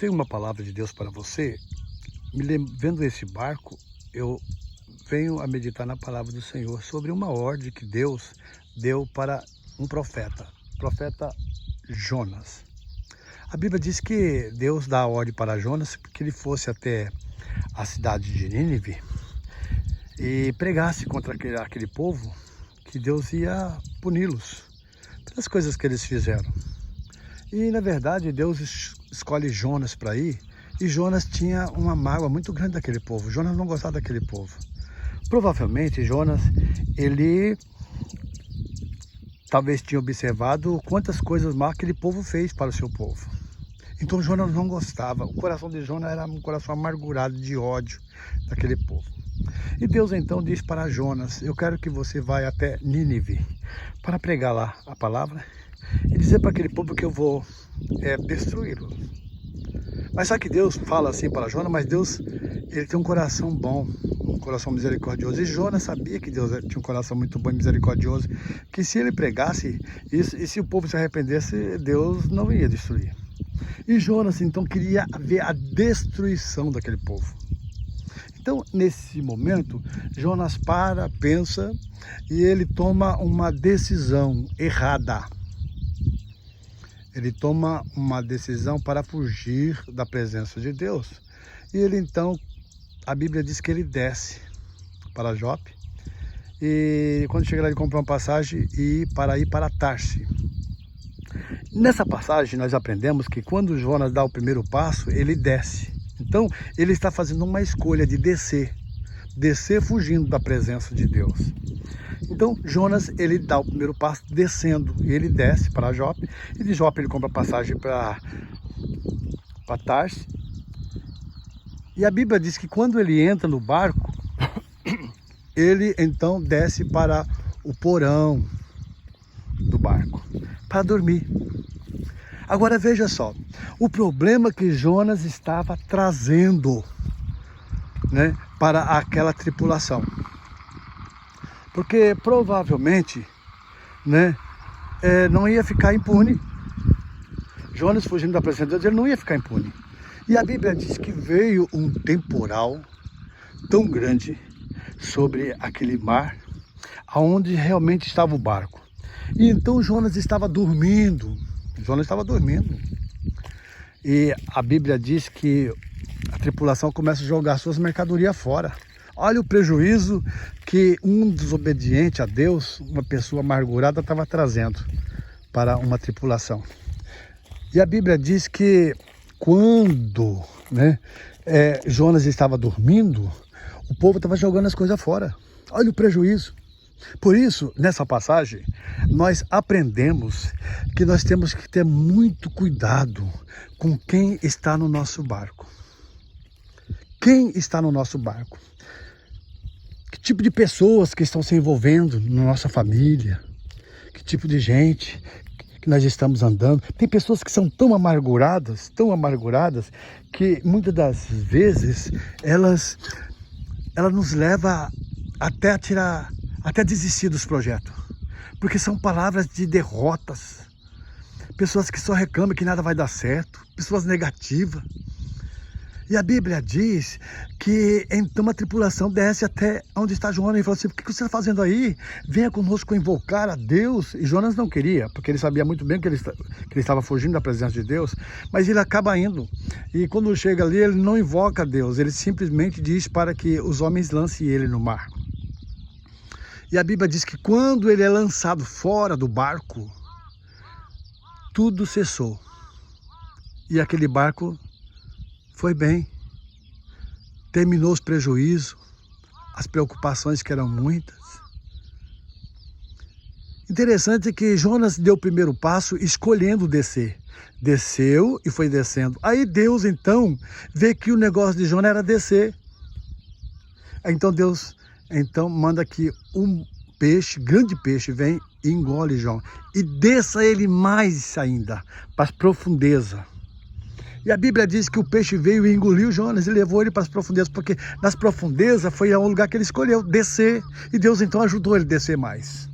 tenho uma palavra de Deus para você. Vendo esse barco, eu venho a meditar na palavra do Senhor sobre uma ordem que Deus deu para um profeta, Jonas. A Bíblia diz que Deus dá a ordem para Jonas que ele fosse até a cidade de Nínive e pregasse contra aquele povo, que Deus ia puni-los pelas coisas que eles fizeram. E na verdade Deus escolhe Jonas para ir, e Jonas tinha uma mágoa muito grande daquele povo. Jonas não gostava daquele povo. Provavelmente Jonas, ele talvez tinha observado quantas coisas más aquele povo fez para o seu povo. Então Jonas não gostava. O coração de Jonas era um coração amargurado de ódio daquele povo. E Deus então diz para Jonas: eu quero que você vá até Nínive para pregar lá a palavra e dizer para aquele povo que eu vou destruí-lo. Mas sabe que Deus fala assim para Jonas, mas Deus, ele tem um coração bom, um coração misericordioso. E Jonas sabia que Deus tinha um coração muito bom e misericordioso, que se ele pregasse isso, e se o povo se arrependesse, Deus não ia destruir. E Jonas então queria ver a destruição daquele povo. Então, nesse momento, Jonas pensa e ele toma uma decisão errada. Ele toma uma decisão para fugir da presença de Deus. E ele então, a Bíblia diz que ele desce para Jope. E quando chega lá, ele compra uma passagem para ir para Tarse. Nessa passagem nós aprendemos que quando Jonas dá o primeiro passo, ele desce. Então ele está fazendo uma escolha de descer fugindo da presença de Deus. Então Jonas, ele dá o primeiro passo descendo, e ele desce para Jope, e de Jope ele compra passagem para Tarse. E a Bíblia diz que quando ele entra no barco, ele então desce para o porão do barco, para dormir. Agora veja só, o problema que Jonas estava trazendo, né, para aquela tripulação. Porque provavelmente, né, não ia ficar impune. Jonas fugindo da presença de Deus, ele não ia ficar impune. E a Bíblia diz que veio um temporal tão grande sobre aquele mar, aonde realmente estava o barco. E então Jonas estava dormindo. E a Bíblia diz que a tripulação começa a jogar suas mercadorias fora. Olha o prejuízo que um desobediente a Deus, uma pessoa amargurada, estava trazendo para uma tripulação. E a Bíblia diz que quando, né, Jonas estava dormindo, o povo estava jogando as coisas fora. Olha o prejuízo. Por isso, nessa passagem, nós aprendemos que nós temos que ter muito cuidado com quem está no nosso barco. Quem está no nosso barco? Que tipo de pessoas que estão se envolvendo na nossa família? Que tipo de gente que nós estamos andando? Tem pessoas que são tão amarguradas, que muitas das vezes elas nos levam até desistir dos projetos, porque são palavras de derrotas, pessoas que só reclamam que nada vai dar certo, pessoas negativas. E a Bíblia diz que então a tripulação desce até onde está Jonas e falou assim: o que você está fazendo aí? Venha conosco invocar a Deus. E Jonas não queria, porque ele sabia muito bem que ele estava fugindo da presença de Deus, mas ele acaba indo. E quando chega ali, ele não invoca a Deus, ele simplesmente diz para que os homens lancem ele no mar. E a Bíblia diz que quando ele é lançado fora do barco, tudo cessou. E aquele barco foi bem. Terminou os prejuízos, as preocupações que eram muitas. Interessante que Jonas deu o primeiro passo escolhendo descer. Desceu e foi descendo. Aí Deus então vê que o negócio de Jonas era descer. Então Deus manda que um grande peixe, vem e engole Jonas. E desça ele mais ainda, para as profundezas. E a Bíblia diz que o peixe veio e engoliu Jonas e levou ele para as profundezas, porque nas profundezas foi o lugar que ele escolheu, descer. E Deus então ajudou ele a descer mais,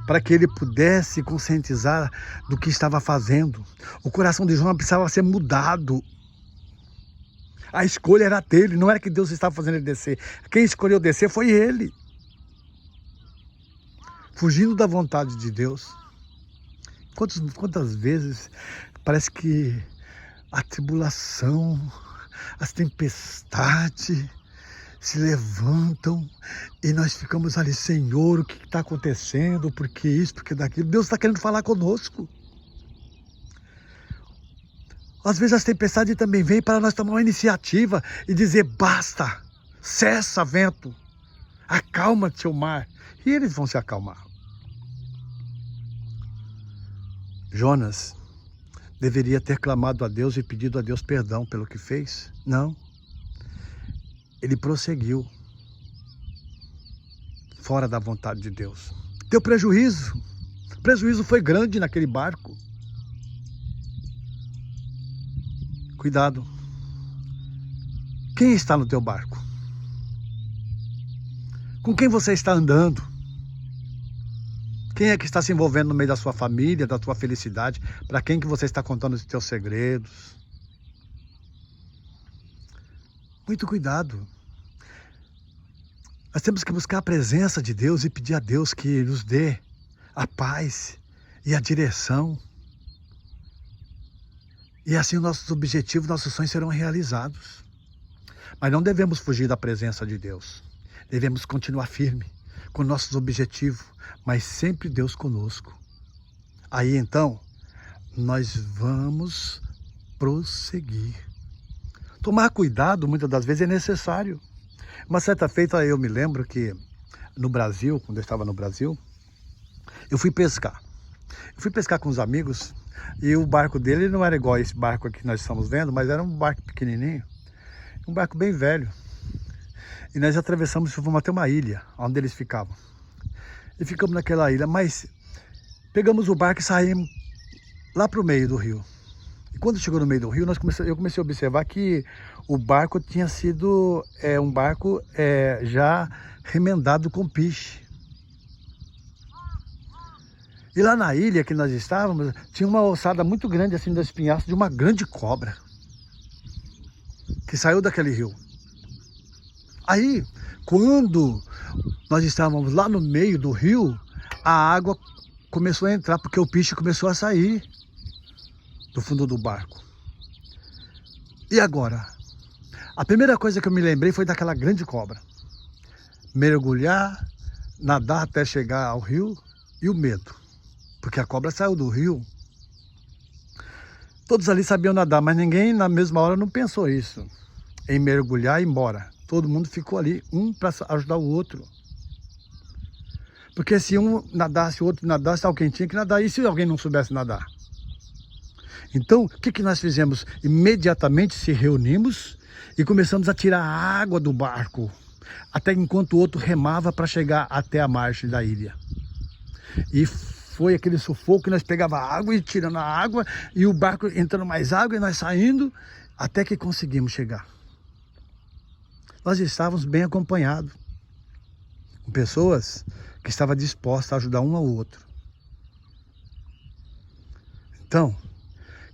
para que ele pudesse conscientizar do que estava fazendo. O coração de Jonas precisava ser mudado. A escolha era dele, não era que Deus estava fazendo ele descer. Quem escolheu descer foi ele. Fugindo da vontade de Deus. Quantas vezes parece que a tribulação, as tempestades se levantam e nós ficamos ali, Senhor, o que está acontecendo? Por que isso, por que daquilo? Deus está querendo falar conosco. Às vezes as tempestades também vêm para nós tomar uma iniciativa e dizer, basta, cessa vento, acalma-te o mar. E eles vão se acalmar. Jonas deveria ter clamado a Deus e pedido a Deus perdão pelo que fez. Não. Ele prosseguiu fora da vontade de Deus. Deu prejuízo. O prejuízo foi grande naquele barco. Cuidado. Quem está no teu barco? Com quem você está andando? Quem é que está se envolvendo no meio da sua família, da tua felicidade? Para quem que você está contando os teus segredos? Muito cuidado. Nós temos que buscar a presença de Deus e pedir a Deus que nos dê a paz e a direção. E assim os nossos objetivos, nossos sonhos serão realizados. Mas não devemos fugir da presença de Deus. Devemos continuar firme com nossos objetivos, mas sempre Deus conosco. Aí então, nós vamos prosseguir. Tomar cuidado, muitas das vezes, é necessário. Uma certa feita, eu me lembro que no Brasil, quando eu estava no Brasil, eu fui pescar. Eu fui pescar com os amigos e o barco dele não era igual a esse barco aqui que nós estamos vendo, mas era um barco pequenininho, um barco bem velho. E nós atravessamos, fomos até uma ilha, onde eles ficavam. E ficamos naquela ilha, mas pegamos o barco e saímos lá para o meio do rio. E quando chegou no meio do rio, eu comecei a observar que o barco tinha sido um barco já remendado com piche. E lá na ilha que nós estávamos, tinha uma ossada muito grande, assim, do espinhaço de uma grande cobra, que saiu daquele rio. Aí, quando nós estávamos lá no meio do rio, a água começou a entrar, porque o piche começou a sair do fundo do barco. E agora? A primeira coisa que eu me lembrei foi daquela grande cobra. Mergulhar, nadar até chegar ao rio e o medo. Porque a cobra saiu do rio. Todos ali sabiam nadar, mas ninguém na mesma hora não pensou isso, em mergulhar e ir embora. Todo mundo ficou ali, um para ajudar o outro. Porque se um nadasse, o outro nadasse, alguém tinha que nadar. E se alguém não soubesse nadar? Então, o que nós fizemos? Imediatamente se reunimos e começamos a tirar a água do barco, até enquanto o outro remava para chegar até a margem da ilha. E foi aquele sufoco que nós pegava a água e tirando a água, e o barco entrando mais água e nós saindo, até que conseguimos chegar. Nós estávamos bem acompanhados, com pessoas que estavam dispostas a ajudar um ao outro. Então,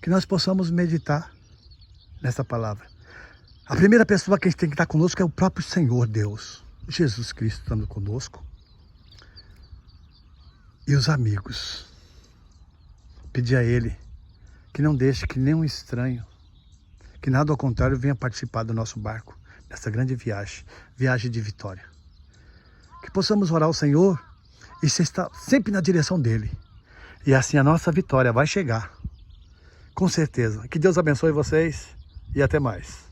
que nós possamos meditar nessa palavra. A primeira pessoa que a gente tem que estar conosco é o próprio Senhor Deus, Jesus Cristo estando conosco. E os amigos. Pedir a Ele que não deixe que nenhum estranho, que nada ao contrário venha participar do nosso barco, nessa grande viagem de vitória. Que possamos orar ao Senhor e estar sempre na direção dEle. E assim a nossa vitória vai chegar. Com certeza. Que Deus abençoe vocês e até mais.